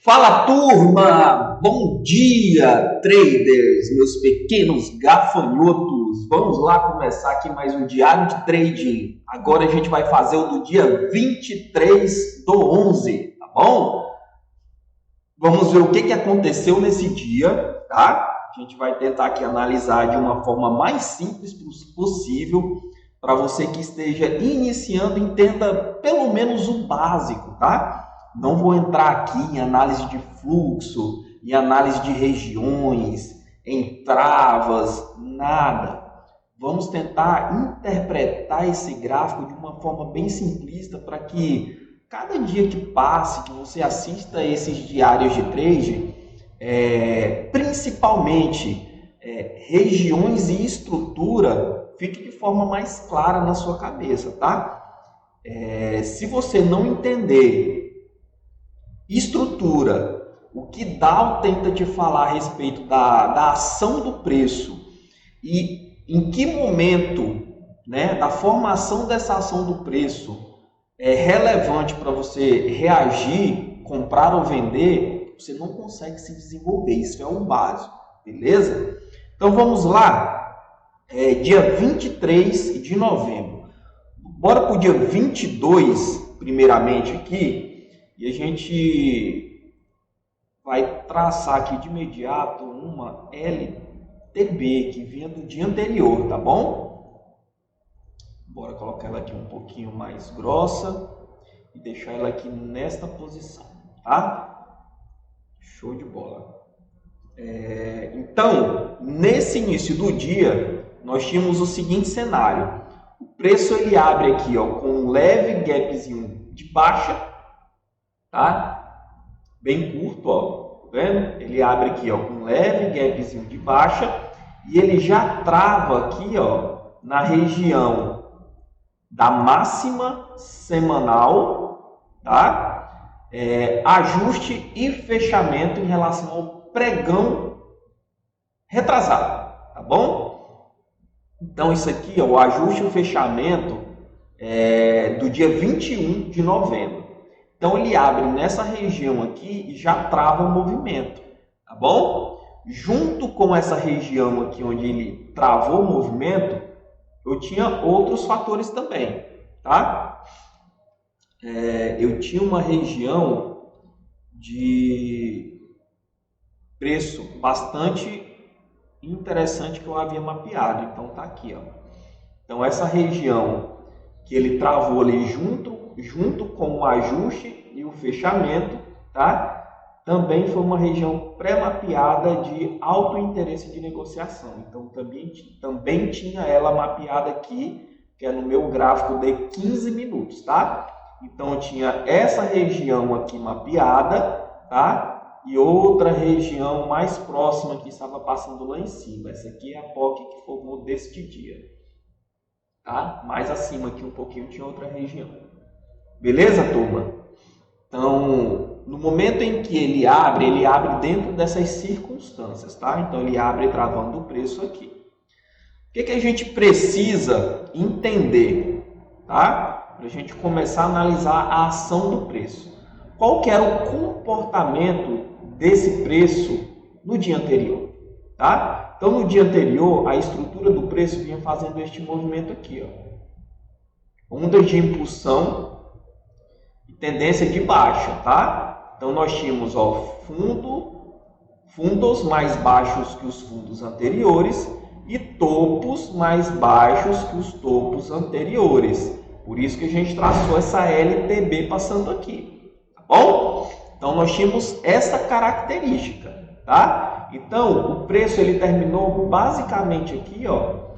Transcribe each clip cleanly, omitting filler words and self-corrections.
Fala, turma! Bom dia, traders, meus pequenos gafanhotos. Vamos lá começar aqui mais um diário de trading. Agora a gente vai fazer o do dia 23/11, tá bom? Vamos ver o que aconteceu nesse dia, tá? A gente vai tentar aqui analisar de uma forma mais simples possível para você que esteja iniciando, entenda pelo menos o básico, tá? Não vou entrar aqui em análise de fluxo, em análise de regiões, em travas, nada. Vamos tentar interpretar esse gráfico de uma forma bem simplista para que cada dia que passe, que você assista esses diários de trade, principalmente regiões e estrutura, fique de forma mais clara na sua cabeça, tá? Se você não entender estrutura, o que Dow tenta te falar a respeito da ação do preço e em que momento, né, da formação dessa ação do preço é relevante para você reagir, comprar ou vender, você não consegue se desenvolver. Isso é o básico, beleza? Então vamos lá, dia 23 de novembro. Bora para o dia 22, primeiramente aqui. E a gente vai traçar aqui de imediato uma LTB que vinha do dia anterior, tá bom? Bora colocar ela aqui um pouquinho mais grossa e deixar ela aqui nesta posição, tá? Show de bola. Então, nesse início do dia, nós tínhamos o seguinte cenário. O preço ele abre aqui, ó, com um leve gapzinho de baixa, tá? Bem curto, ó, tá vendo? Ele abre aqui, ó, com um leve gapzinho de baixa e ele já trava aqui, ó, na região da máxima semanal, tá? Ajuste e fechamento em relação ao pregão retrasado, tá bom? Então isso aqui, ó, o ajuste e o fechamento do dia 21 de novembro. Então, ele abre nessa região aqui e já trava o movimento, tá bom? Junto com essa região aqui onde ele travou o movimento, eu tinha outros fatores também, tá? Eu tinha uma região de preço bastante interessante que eu havia mapeado. Então, tá aqui, ó. Então, essa região que ele travou ali junto com o ajuste e o fechamento, tá? Também foi uma região pré-mapeada de alto interesse de negociação. Então, também tinha ela mapeada aqui, que é no meu gráfico de 15 minutos, tá? Então, eu tinha essa região aqui mapeada, tá? E outra região mais próxima que estava passando lá em cima. Essa aqui é a POC que formou deste dia. Tá? Mais acima aqui um pouquinho tinha outra região. Beleza, turma? Então, no momento em que ele abre dentro dessas circunstâncias, tá? Então, ele abre travando o preço aqui. O que a gente precisa entender, tá? Para a gente começar a analisar a ação do preço. Qual que era o comportamento desse preço no dia anterior, tá? Então, no dia anterior, a estrutura do preço vinha fazendo este movimento aqui, ó. Ondas de impulsão e tendência de baixa, tá? Então, nós tínhamos, ó, fundos mais baixos que os fundos anteriores e topos mais baixos que os topos anteriores. Por isso que a gente traçou essa LTB passando aqui, tá bom? Então, nós tínhamos essa característica, tá? Então, o preço ele terminou basicamente aqui, ó,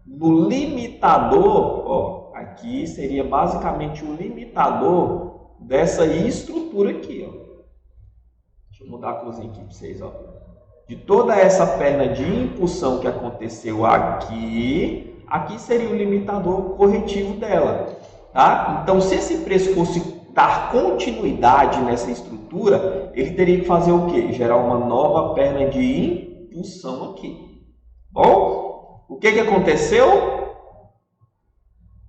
no limitador, ó, aqui seria basicamente o limitador dessa estrutura aqui, ó. Deixa eu mudar a corzinha aqui para vocês, ó. De toda essa perna de impulsão que aconteceu aqui seria o limitador corretivo dela, tá? Então, se esse preço fosse dar continuidade nessa estrutura, ele teria que fazer o quê? Gerar uma nova perna de impulsão aqui. Bom, o que aconteceu?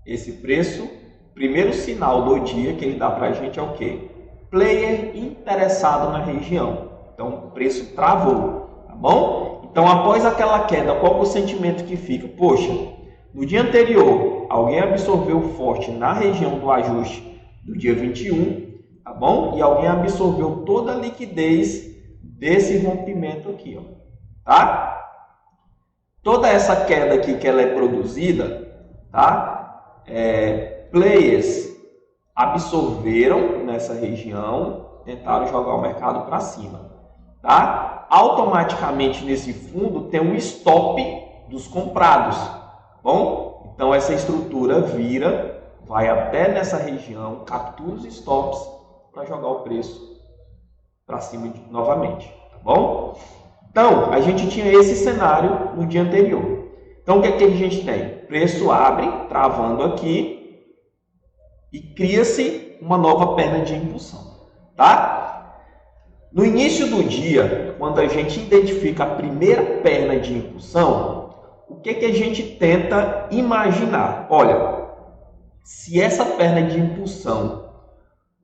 Esse preço, primeiro sinal do dia que ele dá para a gente é o quê? Player in interessado na região. Então, o preço travou, tá bom? Então, após aquela queda, qual é o sentimento que fica? Poxa, no dia anterior, alguém absorveu forte na região do ajuste do dia 21, tá bom? E alguém absorveu toda a liquidez desse rompimento aqui, ó, tá? Toda essa queda aqui que ela é produzida, tá? Players absorveram nessa região, tentaram jogar o mercado para cima, tá? Automaticamente nesse fundo tem um stop dos comprados, tá bom? Então essa estrutura vira, vai até nessa região, captura os stops para jogar o preço para cima novamente, tá bom? Então, a gente tinha esse cenário no dia anterior. Então, o que é que a gente tem? O preço abre, travando aqui, e cria-se uma nova perna de impulsão, tá? No início do dia, quando a gente identifica a primeira perna de impulsão, o que é que a gente tenta imaginar? Olha, se essa perna de impulsão,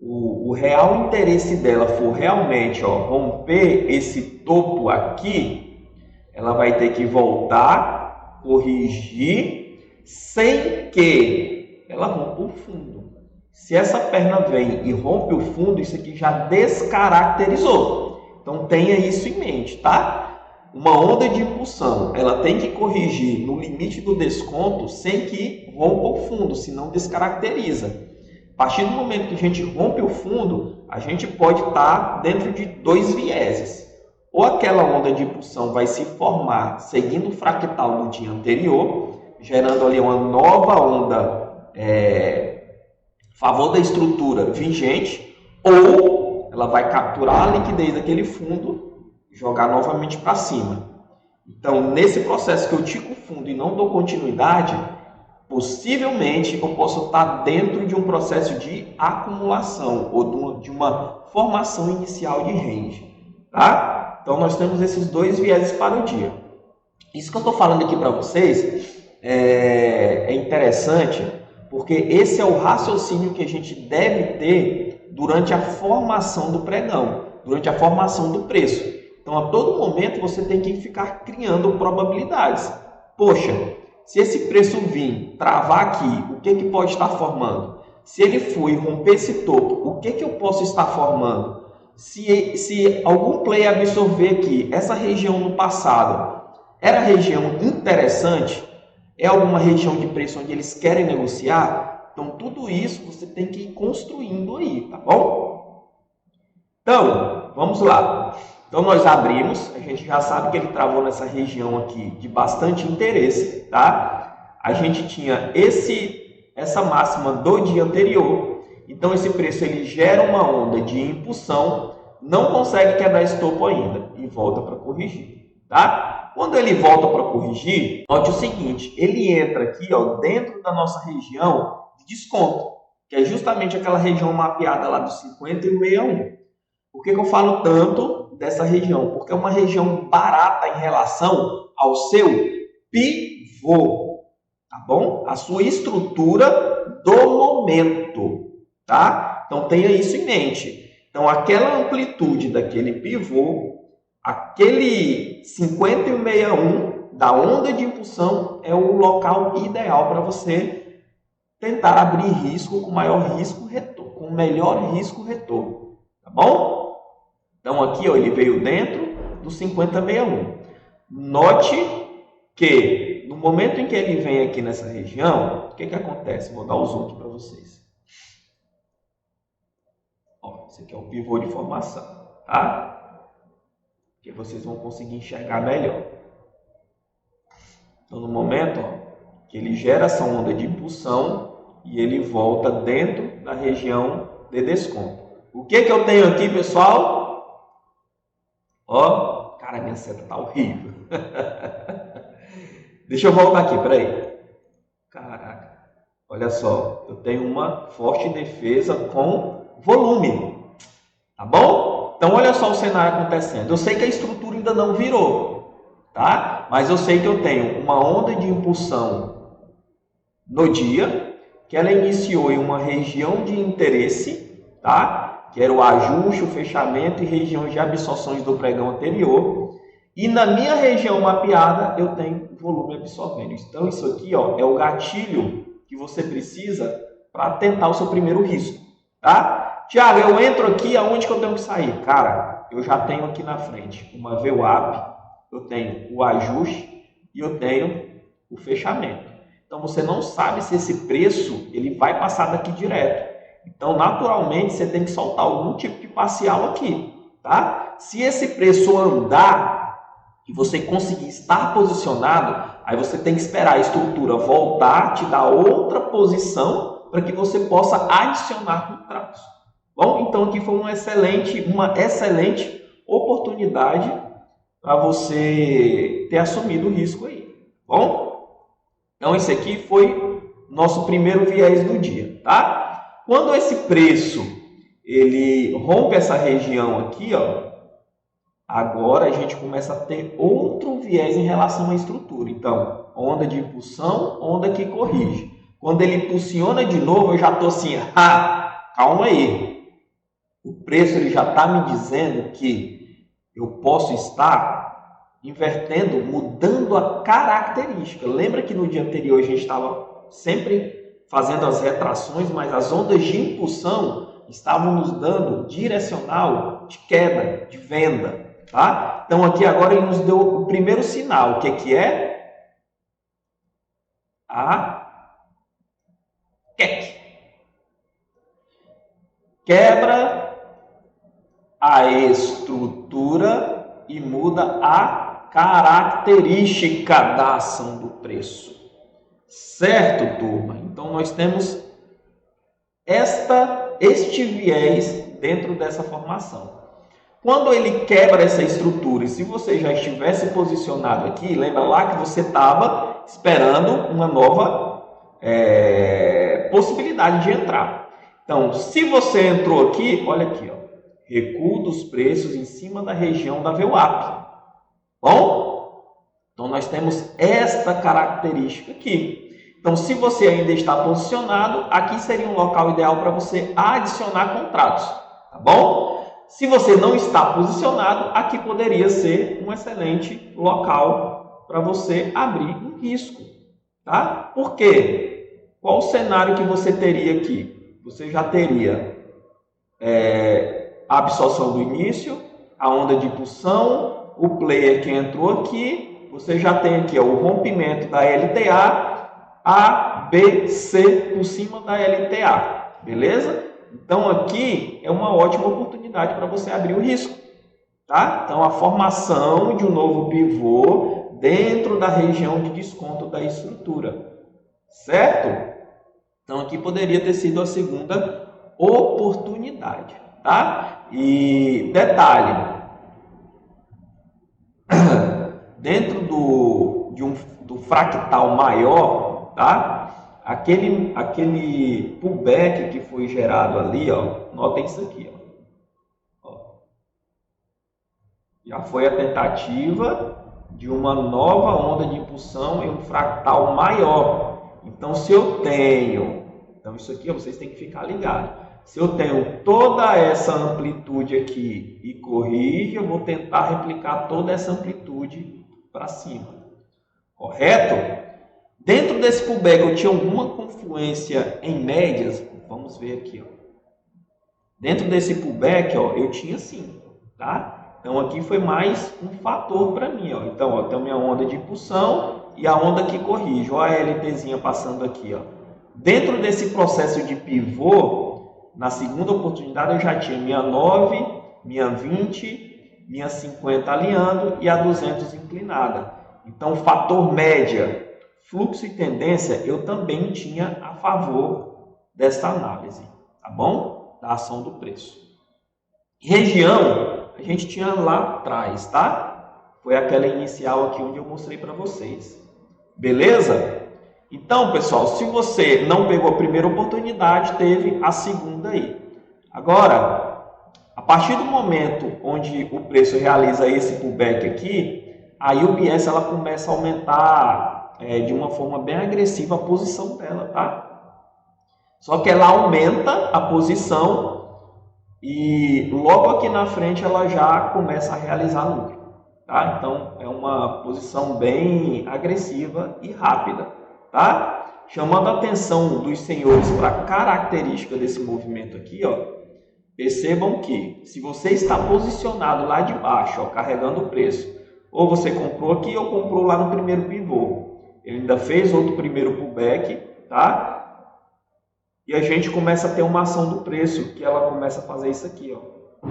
o real interesse dela for realmente romper esse topo aqui, ela vai ter que voltar, corrigir, sem que ela rompa o fundo. Se essa perna vem e rompe o fundo, isso aqui já descaracterizou. Então tenha isso em mente, tá? Uma onda de impulsão, ela tem que corrigir no limite do desconto sem que rompa o fundo, senão descaracteriza. A partir do momento que a gente rompe o fundo, a gente pode estar dentro de dois vieses. Ou aquela onda de impulsão vai se formar seguindo o fractal do dia anterior, gerando ali uma nova onda a favor da estrutura vigente, ou ela vai capturar a liquidez daquele fundo e jogar novamente para cima. Então, nesse processo que eu tico o fundo e não dou continuidade, possivelmente eu posso estar dentro de um processo de acumulação ou de uma formação inicial de range, tá? Então nós temos esses dois vieses para o dia. Isso que eu estou falando aqui para vocês é interessante porque esse é o raciocínio que a gente deve ter durante a formação do pregão, durante a formação do preço. Então a todo momento você tem que ficar criando probabilidades. Poxa, se esse preço vir travar aqui, o que pode estar formando? Se ele for e romper esse topo, o que eu posso estar formando? Se algum player absorver aqui, essa região no passado era região interessante, é alguma região de preço onde eles querem negociar, então tudo isso você tem que ir construindo aí, tá bom? Então, vamos lá. Então nós abrimos, a gente já sabe que ele travou nessa região aqui de bastante interesse, tá? A gente tinha essa máxima do dia anterior, então esse preço ele gera uma onda de impulsão, não consegue quebrar esse topo ainda e volta para corrigir, tá? Quando ele volta para corrigir, note o seguinte, ele entra aqui dentro da nossa região de desconto, que é justamente aquela região mapeada lá dos 50 e o 61. Por que eu falo tanto dessa região? Porque é uma região barata em relação ao seu pivô, tá bom? A sua estrutura do momento, tá? Então tenha isso em mente. Então aquela amplitude daquele pivô, aquele 50 e o 61 da onda de impulsão é o local ideal para você tentar abrir risco com maior risco retorno, com melhor risco retorno, tá bom? Então aqui ele veio dentro do 5061. Note que no momento em que ele vem aqui nessa região, o que acontece? Vou dar o zoom aqui para vocês. Esse aqui é o pivô de formação, tá? Que vocês vão conseguir enxergar melhor. Então no momento que ele gera essa onda de impulsão e ele volta dentro da região de desconto. O que eu tenho aqui, pessoal? Cara, minha seta tá horrível. Deixa eu voltar aqui, peraí. Caraca, olha só, eu tenho uma forte defesa com volume, tá bom? Então olha só o cenário acontecendo. Eu sei que a estrutura ainda não virou, tá? Mas eu sei que eu tenho uma onda de impulsão no dia, que ela iniciou em uma região de interesse, tá? que era o ajuste, o fechamento e regiões de absorções do pregão anterior. E na minha região mapeada, eu tenho volume absorvendo. Então, isso aqui ó, é o gatilho que você precisa para tentar o seu primeiro risco. Tá? Tiago, eu entro aqui, aonde que eu tenho que sair? Cara, eu já tenho aqui na frente uma VWAP, eu tenho o ajuste e eu tenho o fechamento. Então, você não sabe se esse preço ele vai passar daqui direto. Então, naturalmente, você tem que soltar algum tipo de parcial aqui. Tá? Se esse preço andar e você conseguir estar posicionado, aí você tem que esperar a estrutura voltar, te dar outra posição para que você possa adicionar contratos. Bom, então aqui foi uma excelente oportunidade para você ter assumido o risco aí. Bom, então esse aqui foi nosso primeiro viés do dia, tá? Quando esse preço ele rompe essa região aqui, ó, agora a gente começa a ter outro viés em relação à estrutura. Então, onda de impulsão, onda que corrige. Quando ele impulsiona de novo, eu já estou assim, calma aí. O preço ele já está me dizendo que eu posso estar invertendo, mudando a característica. Lembra que no dia anterior a gente estava sempre fazendo as retrações, mas as ondas de impulsão estavam nos dando direcional de queda, de venda. Tá? Então aqui agora ele nos deu o primeiro sinal. O que é? A QEC. Quebra a estrutura e muda a característica da ação do preço. Certo, turma? Então nós temos este viés dentro dessa formação. Quando ele quebra essa estrutura, e se você já estivesse posicionado aqui, lembra lá que você estava esperando uma nova possibilidade de entrar. Então, se você entrou aqui, olha aqui, ó, recuo dos preços em cima da região da VWAP. Bom? Então, nós temos esta característica aqui. Então, se você ainda está posicionado, aqui seria um local ideal para você adicionar contratos. Tá bom? Se você não está posicionado, aqui poderia ser um excelente local para você abrir um risco. Tá? Por quê? Qual o cenário que você teria aqui? Você já teria a absorção do início, a onda de impulsão, o player que entrou aqui, você já tem aqui ó, o rompimento da LTA, A, B, C por cima da LTA. Beleza? Então, aqui é uma ótima oportunidade para você abrir o risco. Tá? Então, a formação de um novo pivô dentro da região de desconto da estrutura. Certo? Então, aqui poderia ter sido a segunda oportunidade. Tá? E detalhe, dentro do fractal maior, tá? Aquele pullback que foi gerado ali, ó, notem isso aqui, ó. Já foi a tentativa de uma nova onda de impulsão em um fractal maior. Então, se eu tenho, então isso aqui ó, vocês têm que ficar ligados. Se eu tenho toda essa amplitude aqui e corrige, eu vou tentar replicar toda essa amplitude para cima. Correto? Dentro desse pullback eu tinha alguma confluência em médias? Vamos ver aqui, ó. Dentro desse pullback, ó, eu tinha sim, tá? Então aqui foi mais um fator para mim, ó. Então, ó, tem a minha onda de impulsão e a onda que corrige. Olha a LTzinha passando aqui, ó. Dentro desse processo de pivô, na segunda oportunidade eu já tinha minha 9, minha 20, minha 50 alinhando e a 200 inclinada. Então, fator média, fluxo e tendência, eu também tinha a favor dessa análise, tá bom? Da ação do preço. Região, a gente tinha lá atrás, tá? Foi aquela inicial aqui onde eu mostrei para vocês. Beleza? Então, pessoal, se você não pegou a primeira oportunidade, teve a segunda aí. Agora, a partir do momento onde o preço realiza esse pullback aqui, aí o bias ela começa a aumentar de uma forma bem agressiva a posição dela, tá? Só que ela aumenta a posição e logo aqui na frente ela já começa a realizar lucro, tá? Então é uma posição bem agressiva e rápida, tá? Chamando a atenção dos senhores para a característica desse movimento aqui, ó, percebam que se você está posicionado lá de baixo, ó, carregando o preço, ou você comprou aqui ou comprou lá no primeiro pivô, ele ainda fez outro primeiro pullback, tá? E a gente começa a ter uma ação do preço, que ela começa a fazer isso aqui, ó.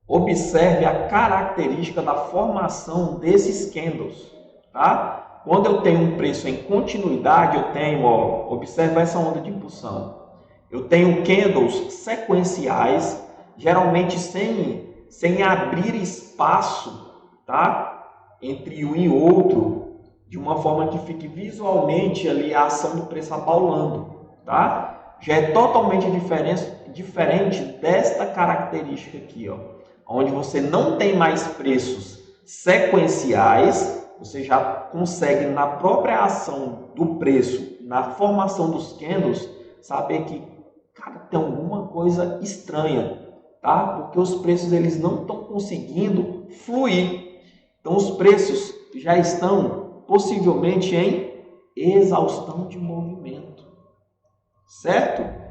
Observe a característica da formação desses candles, tá? Quando eu tenho um preço em continuidade, eu tenho, ó, observe essa onda de impulsão. Eu tenho candles sequenciais, geralmente sem abrir espaço, tá? Entre um e outro, de uma forma que fique visualmente ali a ação do preço abaulando, tá? Já é totalmente diferente desta característica aqui, ó, onde você não tem mais preços sequenciais, você já consegue na própria ação do preço, na formação dos candles, saber que, cara, tem alguma coisa estranha, tá? Porque os preços eles não estão conseguindo fluir. Então os preços já estão possivelmente em exaustão de movimento, certo?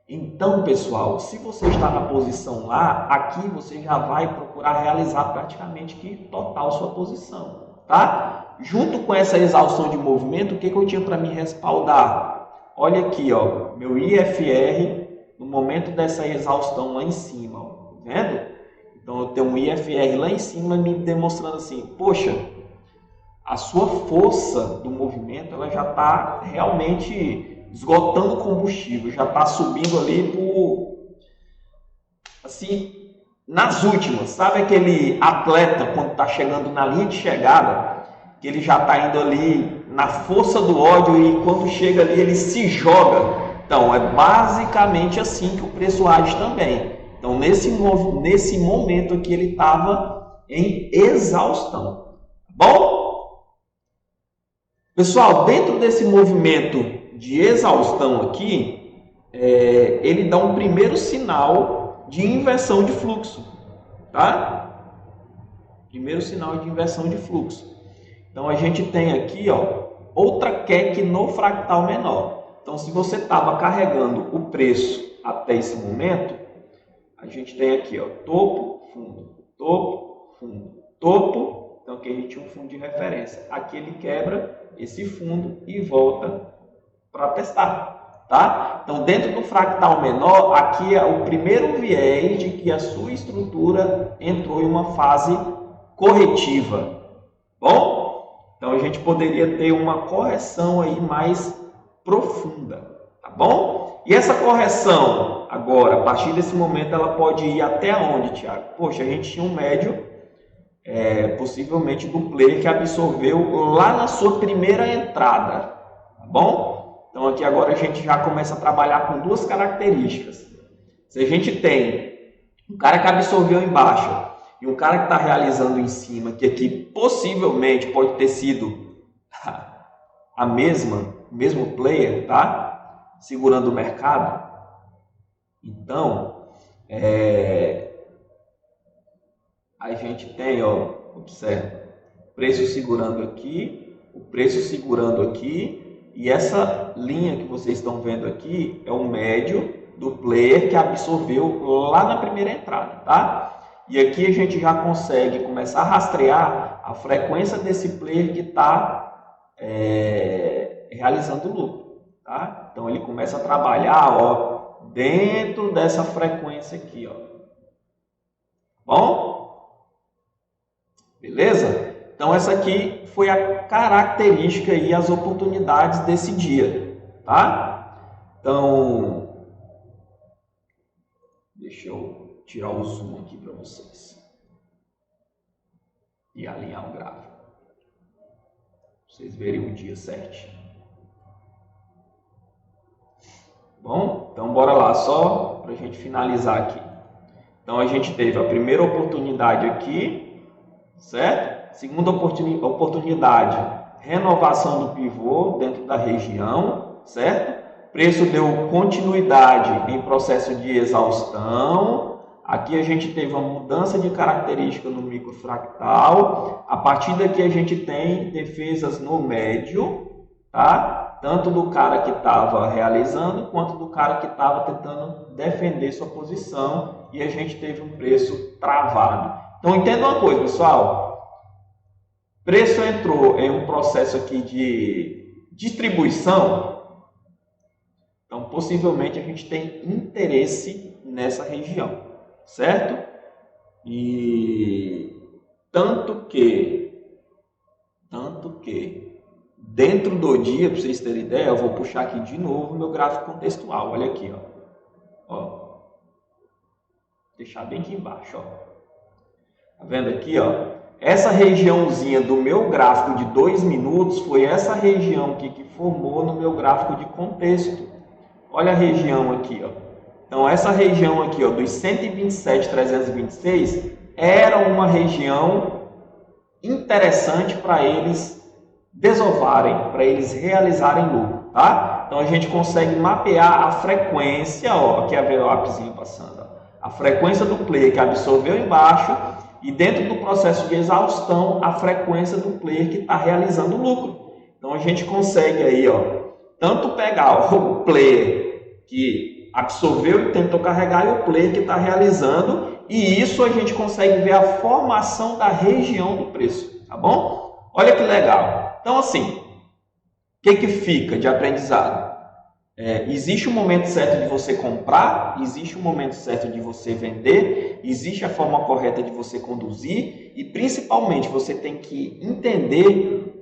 Então, pessoal, se você está na posição lá, aqui você já vai procurar realizar praticamente que total sua posição, tá? Junto com essa exaustão de movimento, o que eu tinha para me respaldar? Olha aqui, ó, meu IFR no momento dessa exaustão lá em cima, ó, tá vendo? Então eu tenho um IFR lá em cima me demonstrando assim, poxa, a sua força do movimento ela já está realmente esgotando combustível, já está subindo ali por, assim, nas últimas. Sabe aquele atleta quando está chegando na linha de chegada, que ele já está indo ali na força do ódio e quando chega ali ele se joga? Então, é basicamente assim que o preço age também. Então, nesse momento aqui ele estava em exaustão. Bom? Pessoal, dentro desse movimento de exaustão aqui, ele dá um primeiro sinal de inversão de fluxo, tá? Primeiro sinal de inversão de fluxo. Então a gente tem aqui, ó, outra queque no fractal menor. Então se você estava carregando o preço até esse momento, a gente tem aqui, ó, topo, fundo, topo, fundo, topo. Então aqui a gente tinha um fundo de referência. Aqui ele quebra esse fundo e volta para testar, tá? Então, dentro do fractal menor, aqui é o primeiro viés de que a sua estrutura entrou em uma fase corretiva. Bom? Então, a gente poderia ter uma correção aí mais profunda, tá bom? E essa correção, agora, a partir desse momento, ela pode ir até onde, Thiago? Poxa, a gente tinha um médio, possivelmente do player que absorveu lá na sua primeira entrada, tá bom? Então aqui agora a gente já começa a trabalhar com duas características. Se a gente tem um cara que absorveu embaixo e um cara que está realizando em cima, que aqui possivelmente pode ter sido o mesmo player, tá? Segurando o mercado. Então, a gente tem, ó, observa, preço segurando aqui, o preço segurando aqui, e essa linha que vocês estão vendo aqui é o médio do player que absorveu lá na primeira entrada, tá? E aqui a gente já consegue começar a rastrear a frequência desse player que está realizando lucro, tá? Então ele começa a trabalhar, ó, dentro dessa frequência aqui, ó. Bom? Beleza? Então essa aqui foi a característica e as oportunidades desse dia, tá? Então, deixa eu tirar o zoom aqui para vocês e alinhar o gráfico, pra vocês verem o dia certinho. Bom, então bora lá, só para a gente finalizar aqui. Então a gente teve a primeira oportunidade aqui, certo? Segunda oportunidade, renovação do pivô dentro da região, certo? preço deu continuidade em processo de exaustão. Aqui a gente teve uma mudança de característica no microfractal. A partir daqui a gente tem defesas no médio, tá? Tanto do cara que estava realizando, quanto do cara que estava tentando defender sua posição. E a gente teve um preço travado. Então entenda uma coisa, pessoal. Preço entrou em um processo aqui de distribuição. Então, possivelmente, a gente tem interesse nessa região, certo? E tanto que, dentro do dia, para vocês terem ideia, eu vou puxar aqui de novo o meu gráfico contextual. Olha aqui, ó. Deixar bem aqui embaixo, ó. Tá vendo aqui, ó? Essa regiãozinha do meu gráfico de 2 minutos foi essa região aqui que formou no meu gráfico de contexto. Olha a região aqui, ó. Então, essa região aqui, ó, dos 127,326 era uma região interessante para eles desovarem, para eles realizarem lucro, tá? Então, a gente consegue mapear a frequência, ó, aqui a VWAPzinho passando, ó, a frequência do player que absorveu embaixo e dentro do processo de exaustão, a frequência do player que está realizando lucro. Então, a gente consegue aí, ó, tanto pegar o player que absorveu e tentou carregar e o player que está realizando, e isso a gente consegue ver a formação da região do preço, tá bom? Olha que legal. Então, assim, o que fica de aprendizado? Existe um momento certo de você comprar, existe um momento certo de você vender, existe a forma correta de você conduzir e, principalmente, você tem que entender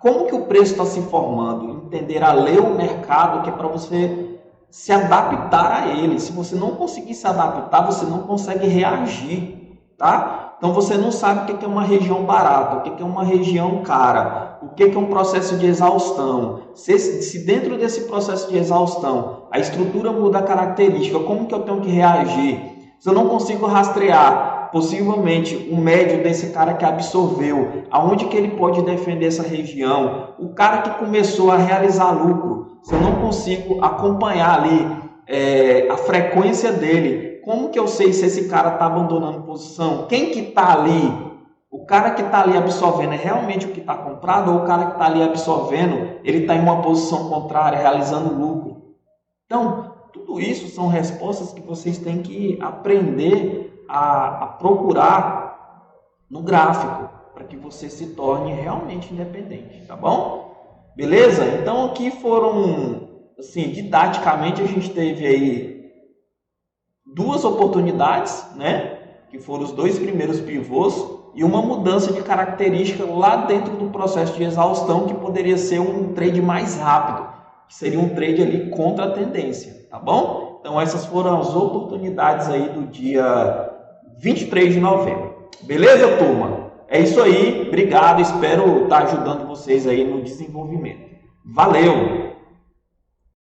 como que o preço está se formando, entender a ler o mercado, que é para você se adaptar a ele. Se você não conseguir se adaptar, você não consegue reagir, tá? Então você não sabe o que é uma região barata, o que é uma região cara, o que é um processo de exaustão. Se dentro desse processo de exaustão a estrutura muda a característica, como que eu tenho que reagir? Se eu não consigo rastrear possivelmente o médio desse cara que absorveu, aonde que ele pode defender essa região, o cara que começou a realizar lucro, se eu não consigo acompanhar ali a frequência dele, como que eu sei se esse cara está abandonando posição? Quem que está ali? O cara que está ali absorvendo é realmente o que está comprado, ou o cara que está ali absorvendo, ele está em uma posição contrária, realizando lucro? Então, tudo isso são respostas que vocês têm que aprender a procurar no gráfico, para que você se torne realmente independente, tá bom? Beleza? Então, aqui foram, assim, didaticamente a gente teve aí 2 oportunidades, né? Que foram os 2 primeiros pivôs e uma mudança de característica lá dentro do processo de exaustão, que poderia ser um trade mais rápido, que seria um trade ali contra a tendência, tá bom? Então essas foram as oportunidades aí do dia 23 de novembro. Beleza, turma? É isso aí, obrigado, espero estar ajudando vocês aí no desenvolvimento. Valeu!